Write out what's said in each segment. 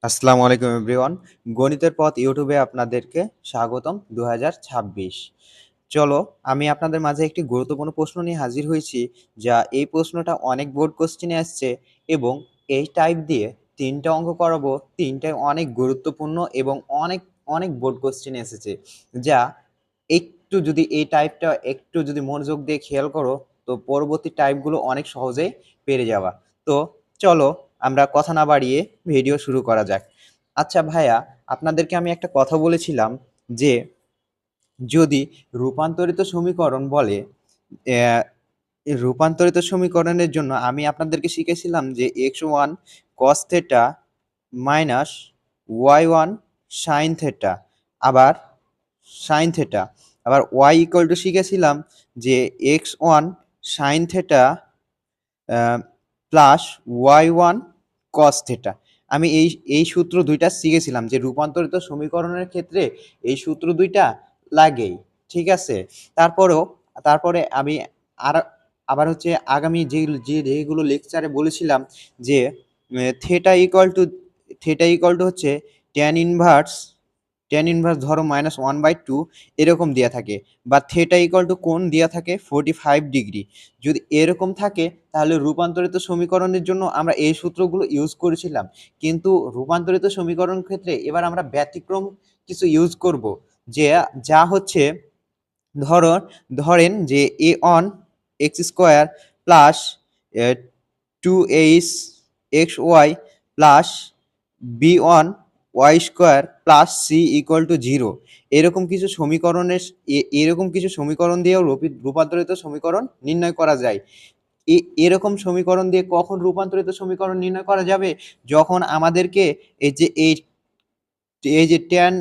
আসসালামু আলাইকুম এভরিওয়ান। গণিতের পথ ইউটিউবে আপনাদেরকে স্বাগতম 2026। চলো, আমি আপনাদের মাঝে একটি গুরুত্বপূর্ণ প্রশ্ন নিয়ে হাজির হয়েছি। এই প্রশ্নটা অনেক বোর্ড কোশ্চেনে আসছে এবং এই টাইপ দিয়ে 3টা অঙ্ক করাবো। 3টাই অনেক গুরুত্বপূর্ণ এবং অনেক অনেক বোর্ড কোশ্চেনে এসেছে। যা এই টাইপটা একটু যদি মনোযোগ দিয়ে খেয়াল করো, তো পরবর্তী টাইপগুলো অনেক সহজেই পেরে যাবা। তো চলো, আমরা কথা না বাড়িয়ে ভিডিও শুরু করা যাক। আচ্ছা ভাইয়া, আপনাদেরকে আমি একটা কথা বলেছিলাম যে যদি রূপান্তরিত সমীকরণ বলে, আহ, এই রূপান্তরিত সমীকরণের জন্য আমি আপনাদেরকে শিখেছিলাম যে x1 cos theta minus y1 sin theta, আবার sin থিটা, আবার y ইকুয়াল টু শিখেছিলাম যে x1 sin theta plus y1 cos theta. আমি এই এই সূত্র দুইটা শিখেছিলাম যে রূপান্তরিত সমীকরণের ক্ষেত্রে এই সূত্র দুইটা লাগেই। ঠিক আছে। তারপরেও তারপরে আমি আর আবার হচ্ছে আগামী যেগুলো লেকচারে বলেছিলাম যে থিটা ইকুয়াল টু হচ্ছে ট্যান ইনভার্স ধরো -1/2 এরকম দেয়া থাকে, বা থিটা ইকুয়াল টু কোণ দেয়া থাকে 45 ডিগ্রি। যদি এরকম থাকে তাহলে রূপান্তরিত সমীকরণের জন্য আমরা এই সূত্রগুলো ইউজ করেছিলাম। কিন্তু রূপান্তরিত সমীকরণ ক্ষেত্রে এবার আমরা ব্যতিক্রম কিছু ইউজ করব, যে যা হচ্ছে ধরো ধরেন যে a1 x² plus 2h xy plus b1 y² plus c equal to 0। এরকম কিছু সমীকরণ দিয়েও রূপান্তরিত সমীকরণ নির্ণয় করা যায়। এরকম সমীকরণ দিয়ে কখন রূপান্তরিত সমীকরণ নির্ণয় করা যাবে? যখন আমাদেরকে এই যে এই এই যে tan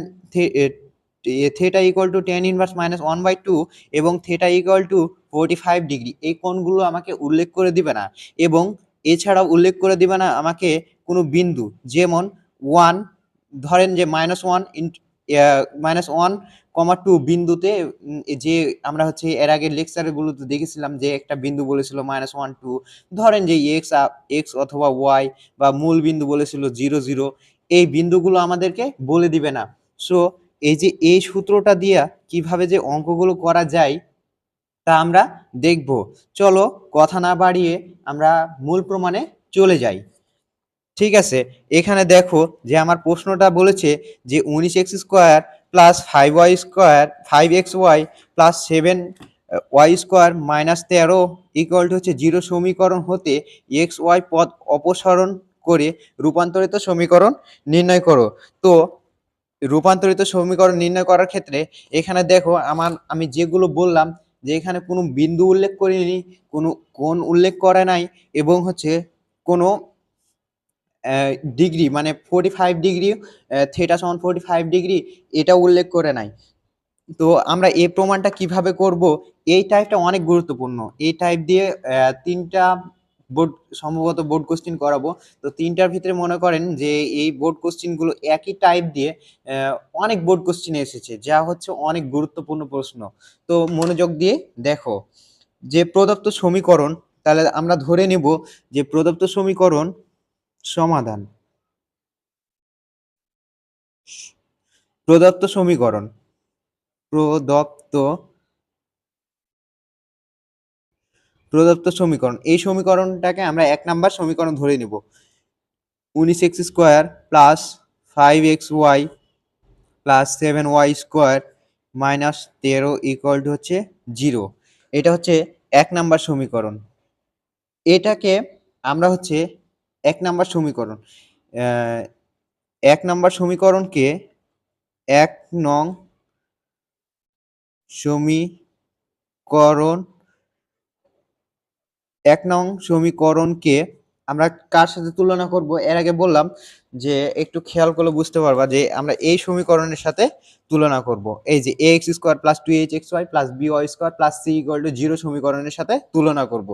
theta equal to tan inverse -1/2 এবং থিটা ইকুয়াল টু 45 ডিগ্রি, এই কোণগুলো আমাকে উল্লেখ করে দিবে না। এবং এছাড়াও উল্লেখ করে দিবে না আমাকে কোনো বিন্দু, যেমন 1, ধরেন যে -1,-1,2 বিন্দুতে, যে আমরা হচ্ছে এর আগে লেকচারে গুলোতে দেখেছিলাম যে একটা বিন্দু বলেছিল -1, 2, ধরেন যে এক্স অথবা ওয়াই, বা মূল বিন্দু বলেছিল 0, 0, এই বিন্দুগুলো আমাদেরকে বলে দিবে না। সো এই সূত্রটা দিয়া কিভাবে যে অঙ্কগুলো করা যায় তা আমরা দেখব। চলো, কথা না বাড়িয়ে আমরা মূল প্রমাণে চলে যাই। ঠিক আছে। এখানে দেখো যে আমার প্রশ্নটা বলেছে যে 19x² plus 5xy plus 7y² minus 13 equal to হচ্ছে 0 সমীকরণ হতে xy পদ অপসারণ করে রূপান্তরিত সমীকরণ নির্ণয় করো। তো রূপান্তরিত সমীকরণ নির্ণয় করার ক্ষেত্রে এখানে দেখো আমি যেগুলো বললাম, যে এখানে কোনো বিন্দু উল্লেখ করিনি, কোনো কোণ উল্লেখ করে নাই, এবং হচ্ছে কোনো ডিগ্রি মানে 45 ডিগ্রি, থিটা সমান 45 ডিগ্রি, এটা উল্লেখ করে নাই। তো আমরা এই প্রমাণটা কিভাবে করব? এই টাইপটা অনেক গুরুত্বপূর্ণ। এই টাইপ দিয়ে 3টা বোর্ড, সম্ভবত বোর্ড কোশ্চেন করাবো। তো 3টার ভিতরে মনে করেন যে এই বোর্ড কোশ্চেনগুলো একই টাইপ দিয়ে অনেক বোর্ড কোশ্চেন এসেছে, যা হচ্ছে অনেক গুরুত্বপূর্ণ প্রশ্ন। তো মনোযোগ দিয়ে দেখো যে প্রদত্ত সমীকরণ, তাহলে আমরা ধরে নেব যে প্রদত্ত সমীকরণ সমাধান। প্রদত্ত সমীকরণ প্রদত্ত প্রদত্ত সমীকরণ, এই সমীকরণটাকে আমরা 1 নাম্বার সমীকরণ ধরে নিব। 19x² plus 5xy plus 7y² minus 13 equal to হচ্ছে 0। এটা হচ্ছে 1 নাম্বার সমীকরণ। এটাকে আমরা হচ্ছে 1 নাম্বার সমীকরণ, 1 নাম্বার সমীকরণকে 1 নং সমীকরণ 1 নং সমীকরণকে আমরা কার সাথে তুলনা করব? এর আগে বললাম যে একটু খেয়াল করলে বুঝতে পারবা যে আমরা এই সমীকরণের সাথে তুলনা করব। এই যে ax² plus 2hxy plus by² plus c equal to 0 সমীকরণের সাথে তুলনা করব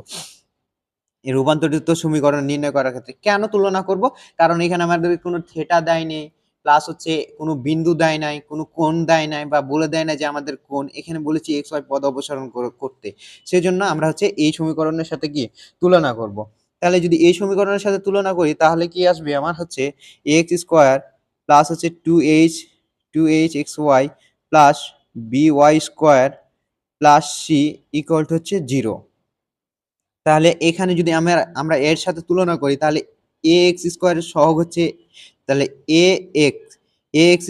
এই রূপান্তরিত সমীকরণ নির্ণয় করার ক্ষেত্রে। কেন তুলনা করব? কারণ এখানে আমাদের কোনো থিটা দেয় নেই, প্লাস হচ্ছে কোনো বিন্দু দেয় নাই, কোনো কোণ দেয় নাই, বা বলে দেয় না যে আমাদের কোণ, এখানে বলেছি এক্স ওয়াই পদ অপসারণ করতে। সেজন্য আমরা হচ্ছে এই সমীকরণের সাথে কি তুলনা করব। তাহলে যদি এই সমীকরণের সাথে তুলনা করি তাহলে কি আসবে আমার হচ্ছে এক্স স্কোয়ার প্লাস হচ্ছে two h x y plus b y square plus c equal to হচ্ছে 0। তাহলে এখানে যদি আমরা এর সাথে তুলনা করি তাহলে এ এক্স স্কোয়ারের সহগ হচ্ছে, তাহলে এ এক্স এ এক্স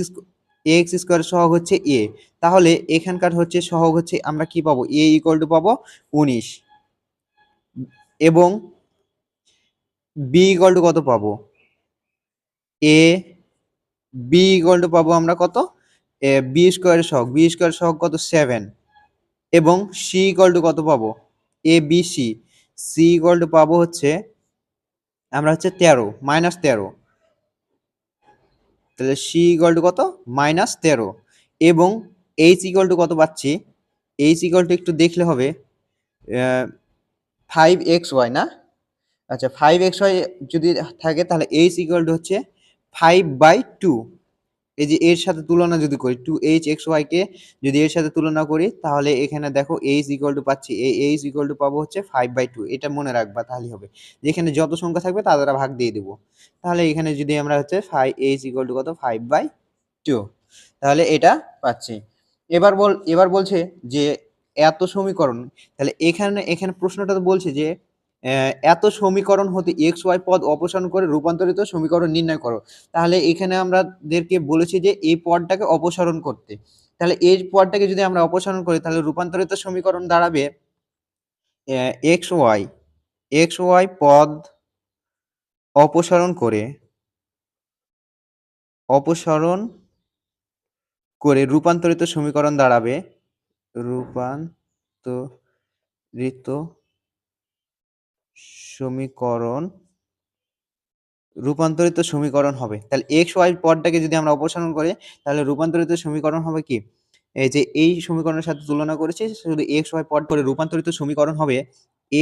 এ এক্স স্কোয়ারের সহগ হচ্ছে এ। তাহলে এখানকার হচ্ছে সহগ হচ্ছে আমরা কি পাবো, এ ইকুয়াল টু পাবো 19 এবং বি ইকুয়াল টু কত পাবো, এ বি ইকুয়াল টু পাবো আমরা কত, বি স্কোয়ারের সহগ, বি স্কোয়ারের সহগ কত 7 এবং সি ইকুয়াল টু কত পাবো, A B C, C equal to পাবো হচ্ছে আমরা হচ্ছে 13 -13। তাহলে সি ইকুয়াল টু কত -13 এবং এইচ ইকুয়াল টু কত পাচ্ছি, এইচ ইকুয়াল টু একটু দেখলে হবে 5xy না, আচ্ছা 5xy যদি থাকে তাহলে এইচ ইকুয়াল টু হচ্ছে 5/2। এই যে এর সাথে তুলনা যদি করি 2h(xy) কে যদি এর সাথে তুলনা করি তাহলে এখানে দেখো h ইকুয়াল টু পাচ্ছি, এই h ইকুয়াল টু পাবো হচ্ছে 5/2। এটা মনে রাখবা তাহলেই হবে, যেখানে যত সংখ্যা থাকবে তা দ্বারা ভাগ দিয়ে দেবো। তাহলে এখানে যদি আমরা হচ্ছে h ইকুয়াল টু কত 5/2, তাহলে এটা পাচ্ছি। এবার বলছে যে এত সমীকরণ, তাহলে এখানে প্রশ্নটা তো বলছে যে এত সমীকরণ হতে এক্স ওয়াই পদ অপসারণ করে রূপান্তরিত সমীকরণ নির্ণয় করো। তাহলে এখানে আমাদেরকে বলেছি যে এই পদটাকে অপসারণ করতে, তাহলে এই পদটাকে যদি আমরা অপসারণ করি তাহলে রূপান্তরিত সমীকরণ দাঁড়াবে এক্স ওয়াই পদ অপসারণ করে রূপান্তরিত সমীকরণ দাঁড়াবে রূপান্তরিত সমীকরণ হবে। তাহলে এক্স ওয়াই পদটাকে যদি আমরা অপসারণ করি তাহলে রূপান্তরিত সমীকরণ হবে কি, এই যে এই সমীকরণের সাথে তুলনা করেছি শুধু এক্স ওয়াই পদ করে রূপান্তরিত সমীকরণ হবে a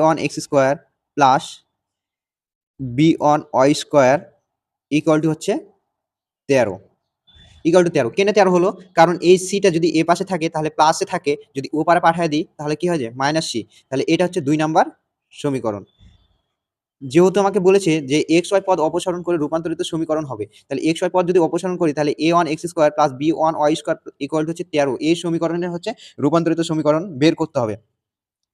on x square plus b on y square equal to হচ্ছে 13 কেন 13 হলো, কারণ এই সিটা যদি এ পাশে থাকে তাহলে প্লাসে থাকে, যদি ও পারে পাঠিয়ে দিই তাহলে কি হয়ে যায় -c। তাহলে এটা হচ্ছে 2 নাম্বার সমীকরণ। যেহেতু আমাকে বলেছে যে এক্স ওয়াই পদ অপসারণ করে রূপান্তরিত সমীকরণ হবে, তাহলে এক্স ওয়াই পদ যদি অপসারণ করি তাহলে a1 x square plus b1 y square equal to হচ্ছে 13, এই সমীকরণের হচ্ছে রূপান্তরিত সমীকরণ বের করতে হবে।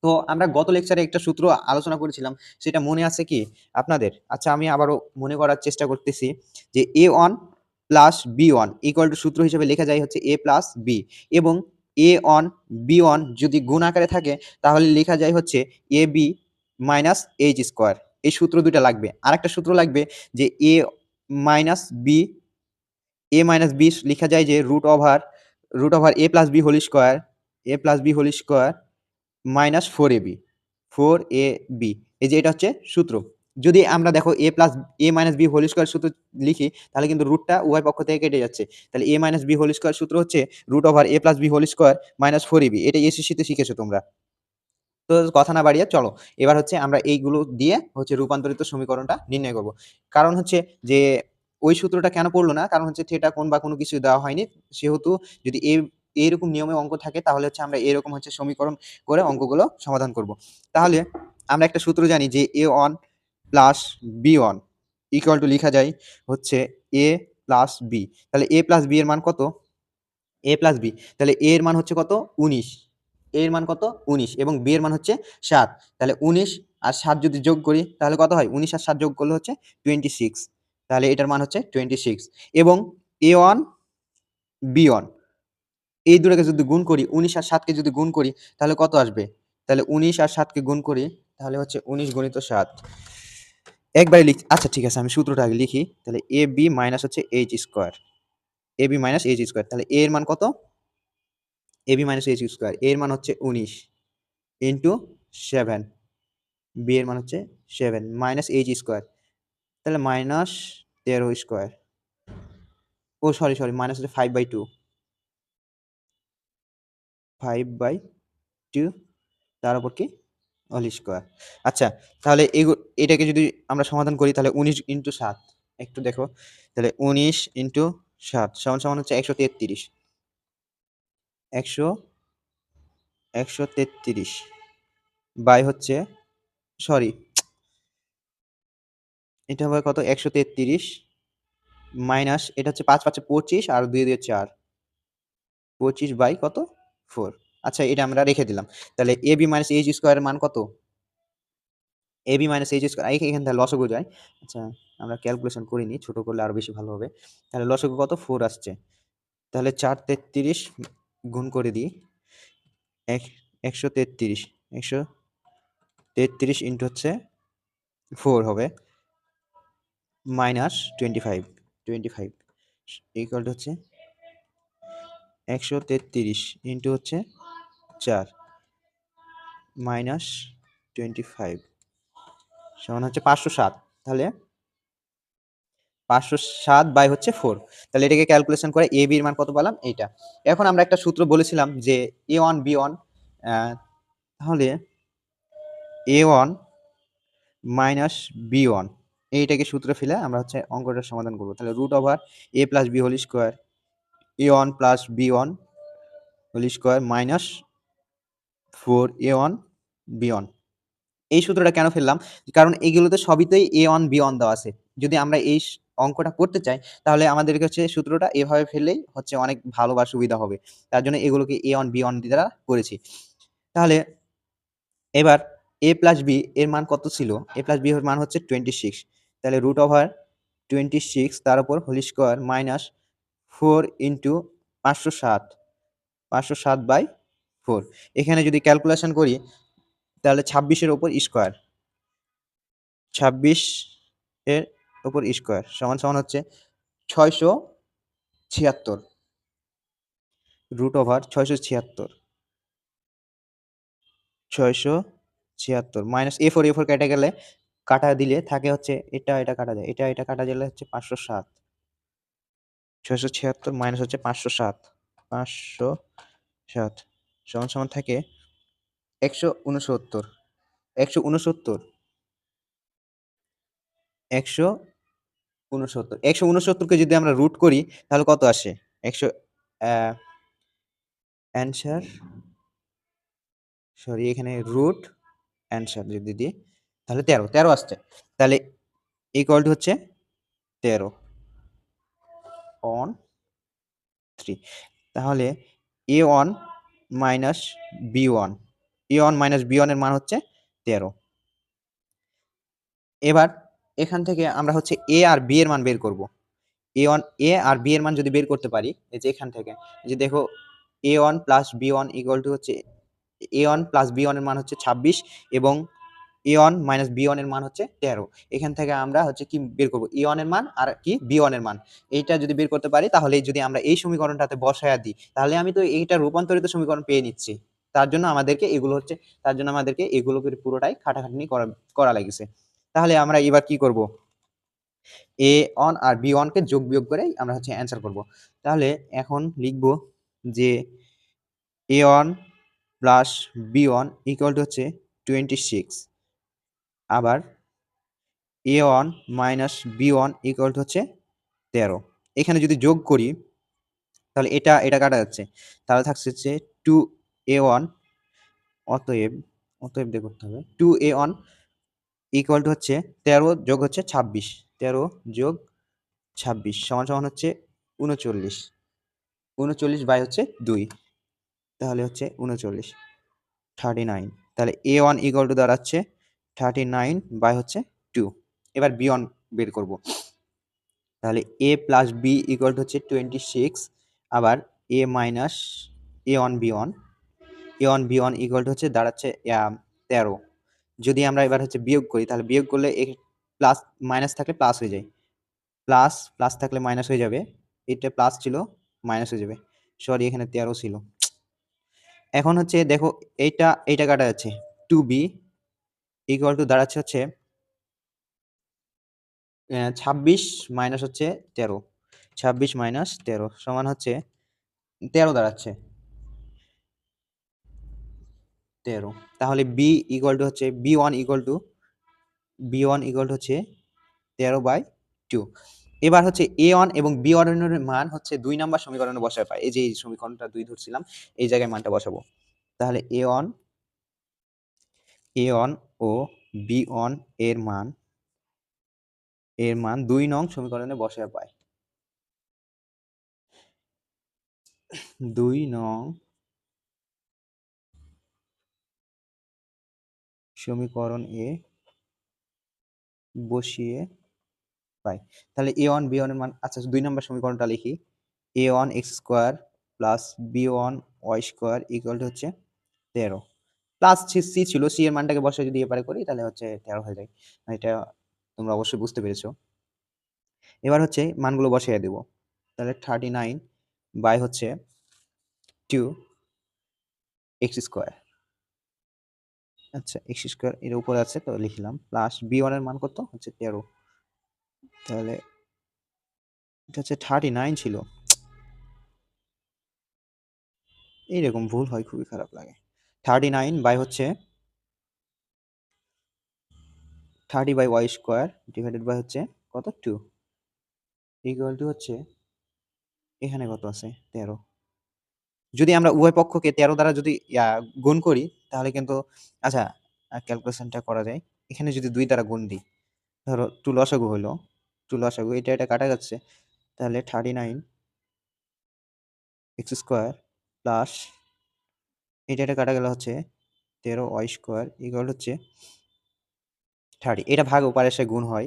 তো আমরা গত লেকচারে একটা সূত্র আলোচনা করেছিলাম, সেটা মনে আছে কি আপনাদের? আচ্ছা আমি আবারও মনে করার চেষ্টা করতেছি যে a1 plus b1 equal to সূত্র হিসেবে লেখা যায় হচ্ছে a প্লাস b এবং a1 b1 যদি গুণ আকারে থাকে তাহলে লেখা যায় হচ্ছে ab মাইনাস h স্কোয়ার। এই সূত্র দুইটা লাগবে। আরেকটা সূত্র লাগবে যে a মাইনাস b লেখা যায় যে root over a plus b whole square minus 4ab এই যে এটা হচ্ছে সূত্র। যদি আমরা দেখো a minus b whole square সূত্র লিখি তাহলে কিন্তু রুটটা উভয় পক্ষ থেকে কেটে যাচ্ছে। তাহলে a minus b whole square সূত্র হচ্ছে root over a plus b whole square minus 4ab। এটা এসএসসিতে শিখেছো তোমরা। তো কথা না বাড়িয়ে চলো এবার হচ্ছে আমরা এইগুলো দিয়ে হচ্ছে রূপান্তরিত সমীকরণটা নির্ণয় করব। কারণ হচ্ছে যে ওই সূত্রটা কেন পড়লো না, কারণ হচ্ছে থিটা কোণ বা কোনো কিছু দেওয়া হয়নি, সেহেতু যদি এইরকম নিয়মে অঙ্ক থাকে তাহলে হচ্ছে আমরা এরকম হচ্ছে সমীকরণ করে অঙ্কগুলো সমাধান করব। তাহলে আমরা একটা সূত্র জানি যে a1 plus b1 equal to লেখা যায় হচ্ছে a প্লাস b। তাহলে a প্লাস b এর মান কত, a প্লাস b, তাহলে a এর মান হচ্ছে কত 19, a এর মান কত 19 এবং b এর মান হচ্ছে 7। তাহলে 19 আর 7 যদি যোগ করি তাহলে কত হয়, 19 আর 7 যোগ করলে হচ্ছে 26। তাহলে এটার মান হচ্ছে 26 এবং a1 b1 এই দুটোকে যদি গুণ করি, 19 আর 7 কে যদি গুণ করি তাহলে কত আসবে, তাহলে 19 আর 7 কে গুণ করি তাহলে হচ্ছে 19 গুণিত 7। একবারে আচ্ছা ঠিক আছে আমি সূত্রটা আগে লিখি। তাহলে ab মাইনাস হচ্ছে h square, ab minus h square, তাহলে a এর মান কত, ab minus h square, a এর মান হচ্ছে 19 ইনটু 7, b এর মান হচ্ছে 7 মাইনাস h স্কয়ার, তাহলে মাইনাস 13 স্কয়ার, ও সরি মাইনাস হচ্ছে 5/2 তার উপর কি হোল স্কয়ার। আচ্ছা তাহলে এটাকে যদি আমরা সমাধান করি তাহলে 19 ইনটু 7 একটু দেখো, তাহলে 19 ইনটু 7 সমান সমান হচ্ছে 133 133 বাই হচ্ছে সরি এটা হবে কত 133 মাইনাস এটা হচ্ছে 5 5 25 আর 2 2 4 25 বাই কত 4। আচ্ছা এটা আমরা রেখে দিলাম। তাহলে ab মাইনাস h স্কয়ার এর মান কত? ab মাইনাস h স্কয়ার এখান থেকে লসাগু যায়। আচ্ছা আমরা ক্যালকুলেশন করিনি, ছোট করলে আরো বেশি ভালো হবে। তাহলে লসাগু কত 4 আসছে। তাহলে 4 33 গুণ করে দিই। 133 133 ইনটু হচ্ছে 4 হবে মাইনাস 25 ইকুয়াল টু হচ্ছে 133 ইনটু হচ্ছে 4 মাইনাস 25 সমান হচ্ছে 507। তাহলে 507 বাই হচ্ছে 4। তাহলে এটাকে ক্যালকুলেশন করে এ বি এর মান কত পেলাম এইটা। এখন আমরা একটা সূত্র বলেছিলাম যে a1 b1 তাহলে a1 মাইনাস b1 এইটাকে সূত্রে ফেলে আমরা হচ্ছে অঙ্কটার সমাধান করব। তাহলে root over a plus b whole square a1 plus b1 whole square minus 4a1 b1। এই সূত্রটা কেন ফেললাম? কারণ এগুলোতে সবইতেই a1 b1 দেওয়া আছে। যদি আমরা এই অঙ্কটা করতে চাই তাহলে আমাদেরকে হচ্ছে সূত্রটা এভাবে ফেললেই হচ্ছে অনেক ভালো বা সুবিধা হবে। তার জন্য এগুলোকে a1 b1 দ্বারা করেছি। তাহলে এবার a প্লাস b এর মান কত ছিল? a প্লাস b এর মান হচ্ছে 26। তাহলে রুট ওভার 26 তার উপর whole square minus 4 into 507 507 by 4। এখানে যদি ক্যালকুলেশন করি তাহলে 26 এর উপর স্কয়ার 26 এর উপর স্কয়ার সমান সমান হচ্ছে 676 রুট ওভার 676 মাইনাস a4 কেটে গেলে কাটা দিলে থাকে হচ্ছে এটা কাটা যায়, এটা কাটা গেলে হচ্ছে 507 676 মাইনাস হচ্ছে 507 507 সমান সমান থাকে 169 169 169 169 কে যদি আমরা রুট করি তাহলে কত আসে? 100 অ্যান্সার সরি এখানে রুট অ্যান্সার যদি দিই তাহলে 13 আসছে। তাহলে ইকুয়াল টু হচ্ছে 13 অন 3। তাহলে a1 minus b1 a1 minus b1 এর মান হচ্ছে 13। এবার এখান থেকে আমরা হচ্ছে a আর b এর মান বের করব। a আর b এর মান যদি বের করতে পারি এই যে এখান থেকে এই যে দেখো a1 plus b1 equal to হচ্ছে a1 প্লাস b1 এর মান হচ্ছে 26 এবং a1 মাইনাস b1 এর মান হচ্ছে 13। এখান থেকে আমরা হচ্ছে কি বের করব a1 এর মান আর কি b1 এর মান। এইটা যদি বের করতে পারি তাহলে যদি আমরা এই সমীকরণটাতে বসায়া দিই তাহলে আমি তো এইটা রূপান্তরিত সমীকরণ পেয়ে নিচ্ছি। তার জন্য আমাদেরকে এগুলো হচ্ছে তার জন্য আমাদেরকে এগুলোকে পুরোটাই খাটাখাটনি করা লাগিছে। তাহলে আমরা এবার কি করব? a1 আর b1 কে যোগ বিয়োগ করে আমরা হচ্ছে অ্যানসার করব। তাহলে এখন লিখব যে a1 plus b1 equal to হচ্ছে 26 আবার a1 minus b1 equal to হচ্ছে 13। এখানে যদি যোগ করি তাহলে এটা কাটা যাচ্ছে, তাহলে থাকছে হচ্ছে 2a1 অতএব অতএব দিয়ে করতে হবে 2a1 ইকুয়াল টু হচ্ছে 13 যোগ হচ্ছে 26 13 যোগ 26 সমান সমান হচ্ছে 39 39 বাই হচ্ছে 2 তাহলে হচ্ছে 39 39। তাহলে a1 ইকুয়াল টু দাঁড়াচ্ছে 39 বাই হচ্ছে 2। এবার b1 বের করব। তাহলে a plus b equal to হচ্ছে 26 আবার a minus a1 b1 equal to হচ্ছে দাঁড়াচ্ছে 13। যদি আমরা এবার হচ্ছে বিয়োগ করি তাহলে বিয়োগ করলে প্লাস মাইনাস থাকলে প্লাস হয়ে যায়, প্লাস প্লাস থাকলে মাইনাস হয়ে যাবে। এটা প্লাস ছিল মাইনাস হয়ে যাবে, সরি এখানে 13 ছিল। এখন হচ্ছে দেখো এইটা কাটা যাচ্ছে 2b ইকুয়াল টু দাঁড়াচ্ছে হচ্ছে 26 মাইনাস হচ্ছে 13 26 মাইনাস 13 সমান হচ্ছে 13 দাঁড়াচ্ছে 13। তাহলে বি ইকুয়াল টু হচ্ছে b1 ইকুয়াল টু হচ্ছে 13/2। এবার হচ্ছে a1 এবং b1 এর মান হচ্ছে 2 নাম্বার সমীকরণে বসায় পাই। এই যে এই সমীকরণটা 2 ধরছিলাম এই জায়গায় মানটা বসাবো। তাহলে a1 ও b1 এর মান এর মান 2 নং সমীকরণে বসায় পাই। 2 নং সমীকরণ এ বসিয়ে পাই। তাহলে a1 b1 এর মান, আচ্ছা 2 নম্বর সমীকরণটা লিখি। a1 x square plus b1 y square equal to হচ্ছে 13 প্লাস c ছিল, c এর মানটাকে বসায় যদি এপারে করি তাহলে হচ্ছে 13 হয়ে যায়। এটা তোমরা অবশ্যই বুঝতে পেরেছো। এবার হচ্ছে মানগুলো বসিয়ে দেব। তাহলে 39 বাই হচ্ছে 2 x স্কয়ার, আচ্ছা x স্কয়ার এর উপরে আছে তো লিখলাম, প্লাস b1 এর মান কত হচ্ছে 13। তাহলে এটা হচ্ছে 39 ছিল, এইরকম ভুল হয় খুবই খারাপ লাগে। 39 বাই হচ্ছে 30 by y square divided by হচ্ছে কত 2 ইকুয়াল টু হচ্ছে এখানে কত আছে 13। যদি আমরা উভয় পক্ষকে 13 দ্বারা যদি গুণ করি তাহলে কিন্তু, আচ্ছা ক্যালকুলেশনটা করা যায়। এখানে যদি 2 দ্বারা গুণ দিই, ধরো 2 লসাগু হলো, 2 লসাগু এটা কাটা যাচ্ছে, তাহলে 39 এক্স স্কোয়ার প্লাস এটা কাটা গেল হচ্ছে 13 ওয়াই স্কোয়ার ইকুয়াল হচ্ছে 30। এটা ভাগ ওপারে এসে গুণ হয়,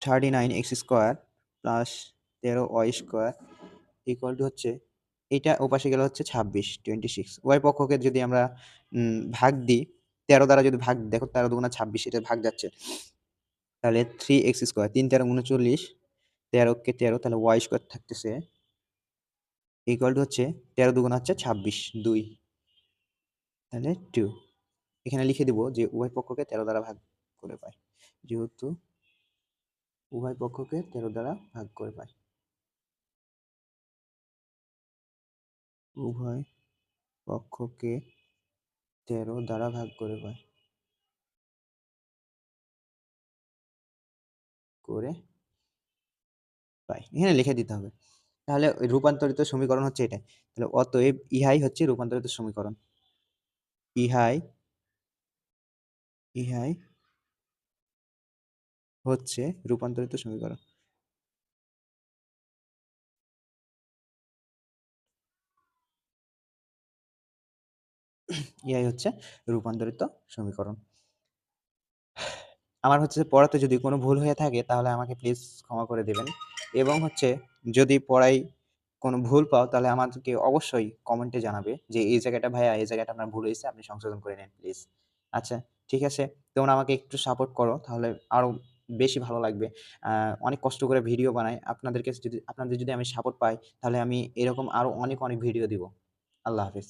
39 x square plus 13 y square equal to হচ্ছে, এটা ওপাশে গেলে হচ্ছে 26 উভয় পক্ষকে যদি আমরা ভাগ দিই, 13 দ্বারা যদি ভাগ, দেখো 13 দুগুণা 26, এটা ভাগ যাচ্ছে, তাহলে 3x স্কোয়ার 3 13 39, 13 কে 13, তাহলে ওয়াই স্কোয়ার থাকতেছে ইকুয়াল টু হচ্ছে 13 দুগুণা হচ্ছে 26 2, তাহলে 2। এখানে লিখে দিব যে উভয় পক্ষকে 13 দ্বারা ভাগ করে পাই, যেহেতু উভয় পক্ষকে 13 দ্বারা ভাগ করে পাই, উভয় পক্ষকে 13 দ্বারা ভাগ করে পাই, করে পাই, এখানে লিখে দিতে হবে। তাহলে ওই রূপান্তরিত সমীকরণ হচ্ছে এটা। তাহলে অতএব ইহাই হচ্ছে রূপান্তরিত সমীকরণ। ইহাই ইহাই হচ্ছে রূপান্তরিত সমীকরণ। ইহাই হচ্ছে রূপান্তরিত সমীকরণ। আমার হচ্ছে পড়াতে যদি কোনো ভুল হয়ে থাকে তাহলে আমাকে প্লিজ ক্ষমা করে দেবেন, এবং হচ্ছে যদি পড়ায় কোনো ভুল পাও তাহলে আমাদেরকে অবশ্যই কমেন্টে জানাবে যে এই জায়গাটা ভাইয়া এই জায়গাটা আপনার ভুল হয়েছে, আপনি সংশোধন করে নেন প্লিজ। আচ্ছা ঠিক আছে, তোমরা আমাকে একটু সাপোর্ট করো তাহলে আরো বেশি ভালো লাগবে। অনেক কষ্ট করে ভিডিও বানাই, আপনাদের যদি আমি সাপোর্ট পাই তাহলে আমি এরকম আরো অনেক ভিডিও দিব। আল্লাহ হাফেজ।